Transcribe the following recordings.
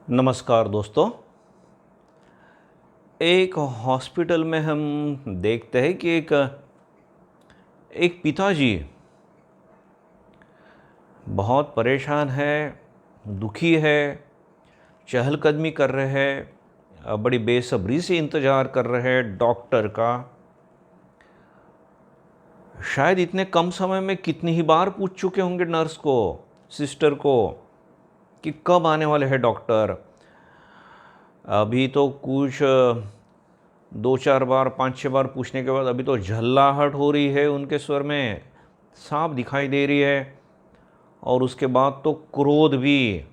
नमस्कार दोस्तों। एक हॉस्पिटल में हम देखते हैं कि एक एक पिताजी बहुत परेशान है, दुखी है, चहलकदमी कर रहे हैं, बड़ी बेसब्री से इंतज़ार कर रहे हैं डॉक्टर का। शायद इतने कम समय में कितनी ही बार पूछ चुके होंगे नर्स को, सिस्टर को कि कब आने वाले हैं डॉक्टर। अभी तो कुछ 2-4 बार 5-6 बार पूछने के बाद अभी तो झल्लाहट हो रही है उनके स्वर में, साफ दिखाई दे रही है। और उसके बाद तो क्रोध भी।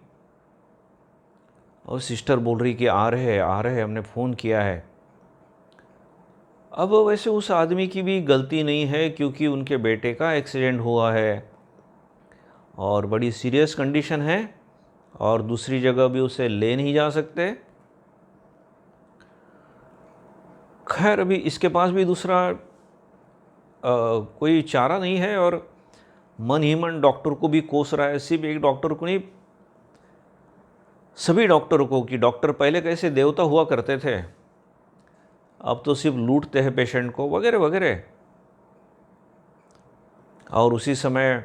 और सिस्टर बोल रही कि आ रहे हैं, हमने फ़ोन किया है। अब वैसे उस आदमी की भी गलती नहीं है, क्योंकि उनके बेटे का एक्सीडेंट हुआ है और बड़ी सीरियस कंडीशन है और दूसरी जगह भी उसे ले नहीं जा सकते। खैर अभी इसके पास भी दूसरा कोई चारा नहीं है और मन ही मन डॉक्टर को भी कोस रहा है। सिर्फ एक डॉक्टर को नहीं, सभी डॉक्टरों को, कि डॉक्टर पहले कैसे देवता हुआ करते थे, अब तो सिर्फ लूटते हैं पेशेंट को, वगैरह वगैरह। और उसी समय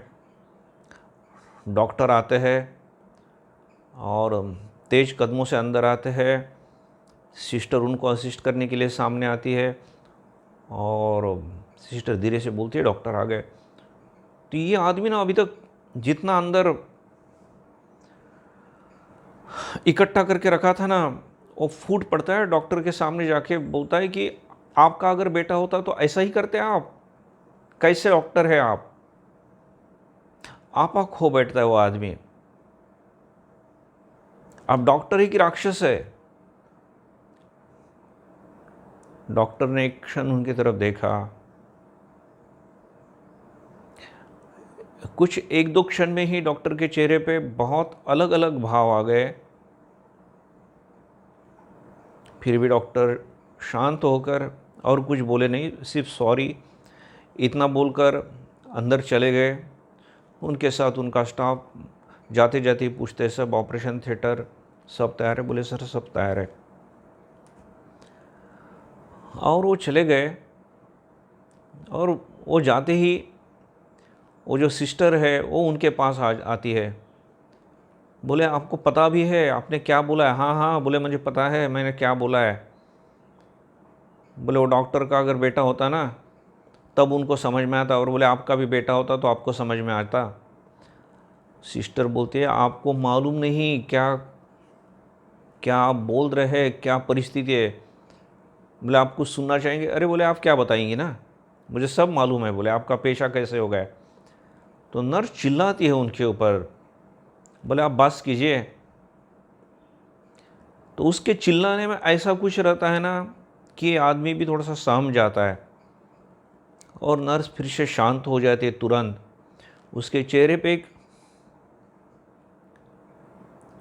डॉक्टर आते हैं और तेज़ कदमों से अंदर आते हैं। सिस्टर उनको असिस्ट करने के लिए सामने आती है और सिस्टर धीरे से बोलती है डॉक्टर आ गए। तो ये आदमी ना अभी तक जितना अंदर इकट्ठा करके रखा था ना, वो फूट पड़ता है। डॉक्टर के सामने जाके बोलता है कि आपका अगर बेटा होता तो ऐसा ही करते आप, कैसे डॉक्टर है आप। आपा खो बैठता है वो आदमी। अब डॉक्टर ही की राक्षस है। डॉक्टर ने एक क्षण उनकी तरफ देखा, कुछ 1-2 क्षण में ही डॉक्टर के चेहरे पे बहुत अलग अलग भाव आ गए। फिर भी डॉक्टर शांत होकर और कुछ बोले नहीं, सिर्फ सॉरी इतना बोलकर अंदर चले गए। उनके साथ उनका स्टाफ जाते जाते ही पूछते, सब ऑपरेशन थिएटर सब तैयार है? बोले सर सब तैयार है। और वो चले गए। और वो जाते ही वो जो सिस्टर है वो उनके पास आती है। बोले आपको पता भी है आपने क्या बोला है? हाँ हाँ, बोले मुझे पता है मैंने क्या बोला है। बोले वो डॉक्टर का अगर बेटा होता ना तब उनको समझ में आता, और बोले आपका भी बेटा होता तो आपको समझ में आता। सिस्टर बोलती है आपको मालूम नहीं क्या क्या आप बोल रहे हैं, क्या परिस्थिति है। बोले आप कुछ सुनना चाहेंगे? अरे बोले आप क्या बताएंगे ना, मुझे सब मालूम है। बोले आपका पेशा कैसे हो गया? तो नर्स चिल्लाती है उनके ऊपर। बोले आप बस कीजिए। तो उसके चिल्लाने में ऐसा कुछ रहता है ना कि आदमी भी थोड़ा सा सहम जाता है। और नर्स फिर से शांत हो जाती है तुरंत। उसके चेहरे पे एक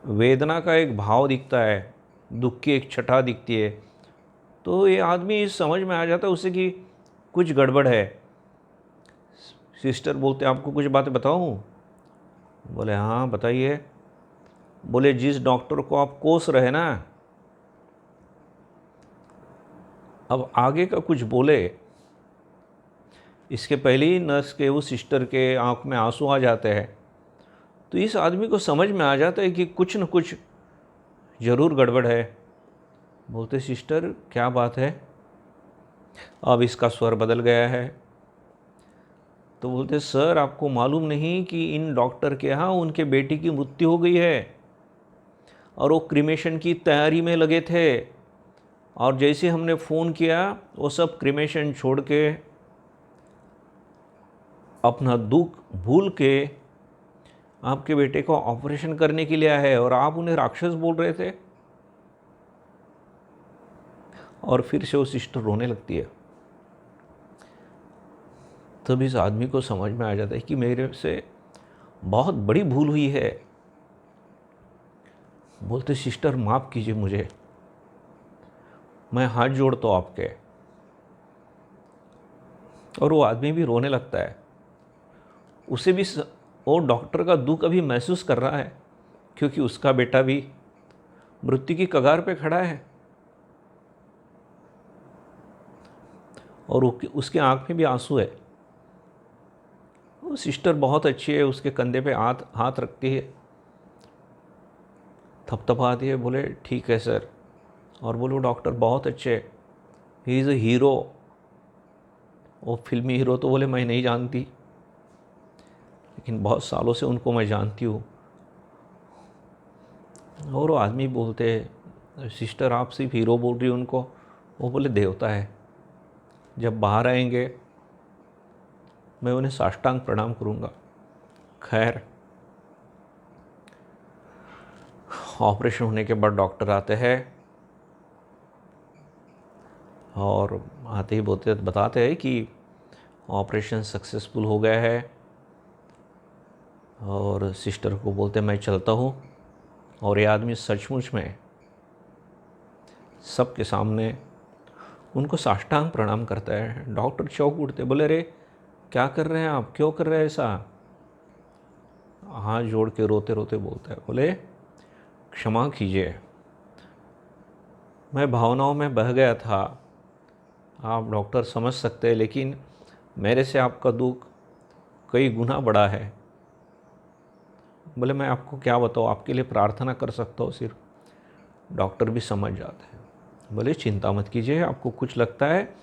वेदना का एक भाव दिखता है, दुख की एक छटा दिखती है। तो ये आदमी समझ में आ जाता है उसे कि कुछ गड़बड़ है। सिस्टर बोलते आपको कुछ बातें बताऊं? बोले हाँ बताइए। बोले जिस डॉक्टर को आप कोस रहे ना, अब आगे का कुछ बोले। इसके पहले ही नर्स के उस सिस्टर के आंख में आंसू आ जाते हैं। तो इस आदमी को समझ में आ जाता है कि कुछ न कुछ ज़रूर गड़बड़ है। बोलते सिस्टर क्या बात है? अब इसका स्वर बदल गया है। तो बोलते सर आपको मालूम नहीं कि इन डॉक्टर के यहाँ उनके बेटी की मृत्यु हो गई है और वो क्रिमेशन की तैयारी में लगे थे। और जैसे हमने फ़ोन किया वो सब क्रिमेशन छोड़ के अपना दुख भूल के आपके बेटे को ऑपरेशन करने के लिए आए हैं, और आप उन्हें राक्षस बोल रहे थे। और फिर से वो सिस्टर रोने लगती है। तब इस आदमी को समझ में आ जाता है कि मेरे से बहुत बड़ी भूल हुई है। बोलते सिस्टर माफ़ कीजिए मुझे, मैं हाथ जोड़ता हूँ आपके। और वो आदमी भी रोने लगता है। उसे भी वो डॉक्टर का दुख अभी महसूस कर रहा है, क्योंकि उसका बेटा भी मृत्यु की कगार पे खड़ा है और उसके आँख में भी आंसू है। वो सिस्टर बहुत अच्छी है, उसके कंधे पे हाथ हाथ रखती है, थपथपाती है, बोले ठीक है सर। और बोलो डॉक्टर बहुत अच्छे, ही इज़ अ हीरो। वो फिल्मी हीरो तो बोले मैं नहीं जानती, लेकिन बहुत सालों से उनको मैं जानती हूँ। और वो आदमी बोलते सिस्टर आप सिर्फ हीरो बोल रही हो उनको। वो बोले देवता है, जब बाहर आएंगे मैं उन्हें साष्टांग प्रणाम करूँगा। खैर, ऑपरेशन होने के बाद डॉक्टर आते हैं और आते ही बताते हैं कि ऑपरेशन सक्सेसफुल हो गया है। और सिस्टर को बोलते मैं चलता हूँ। और ये आदमी सचमुच में सबके सामने उनको साष्टांग प्रणाम करता है। डॉक्टर चौंक उठते, बोले रे क्या कर रहे हैं आप, क्यों कर रहे हैं ऐसा। हाथ जोड़ के रोते रोते बोलता है, बोले क्षमा कीजिए, मैं भावनाओं में बह गया था, आप डॉक्टर समझ सकते हैं, लेकिन मेरे से आपका दुख कई गुना बड़ा है। बोले मैं आपको क्या बताऊँ, आपके लिए प्रार्थना कर सकता हूँ सिर्फ। डॉक्टर भी समझ जाते हैं, बोले चिंता मत कीजिए, आपको कुछ लगता है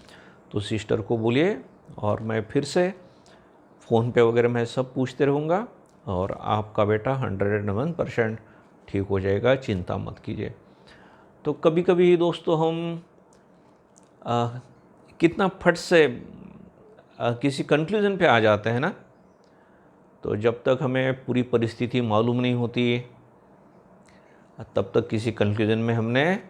तो सिस्टर को बोलिए और मैं फिर से फ़ोन पे वगैरह मैं सब पूछते रहूँगा और आपका बेटा 101% ठीक हो जाएगा, चिंता मत कीजिए। तो कभी कभी दोस्तों हम कितना फट से किसी कंक्लूज़न पे आ जाते हैं ना। तो जब तक हमें पूरी परिस्थिति मालूम नहीं होती तब तक किसी कंक्लूज़न में हमने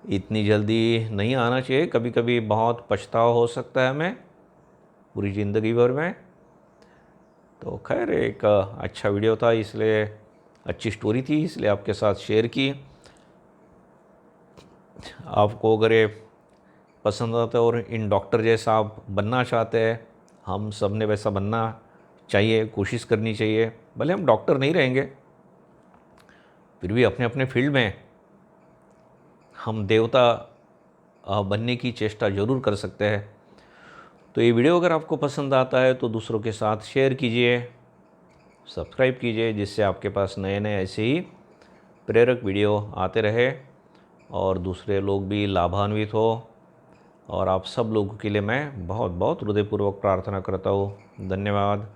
इतनी जल्दी नहीं आना चाहिए। कभी कभी बहुत पछतावा हो सकता है हमें पूरी ज़िंदगी भर में। तो खैर एक अच्छा वीडियो था, इसलिए अच्छी स्टोरी थी, इसलिए आपके साथ शेयर की। आपको अगर ये पसंद आता है और इन डॉक्टर जैसा आप बनना चाहते हैं, हम सब ने वैसा बनना चाहिए, कोशिश करनी चाहिए। भले हम डॉक्टर नहीं रहेंगे, फिर भी अपने अपने फील्ड में हम देवता बनने की चेष्टा ज़रूर कर सकते हैं। तो ये वीडियो अगर आपको पसंद आता है तो दूसरों के साथ शेयर कीजिए, सब्सक्राइब कीजिए, जिससे आपके पास नए नए ऐसे ही प्रेरक वीडियो आते रहे और दूसरे लोग भी लाभान्वित हो। और आप सब लोगों के लिए मैं बहुत बहुत हृदयपूर्वक प्रार्थना करता हूँ। धन्यवाद।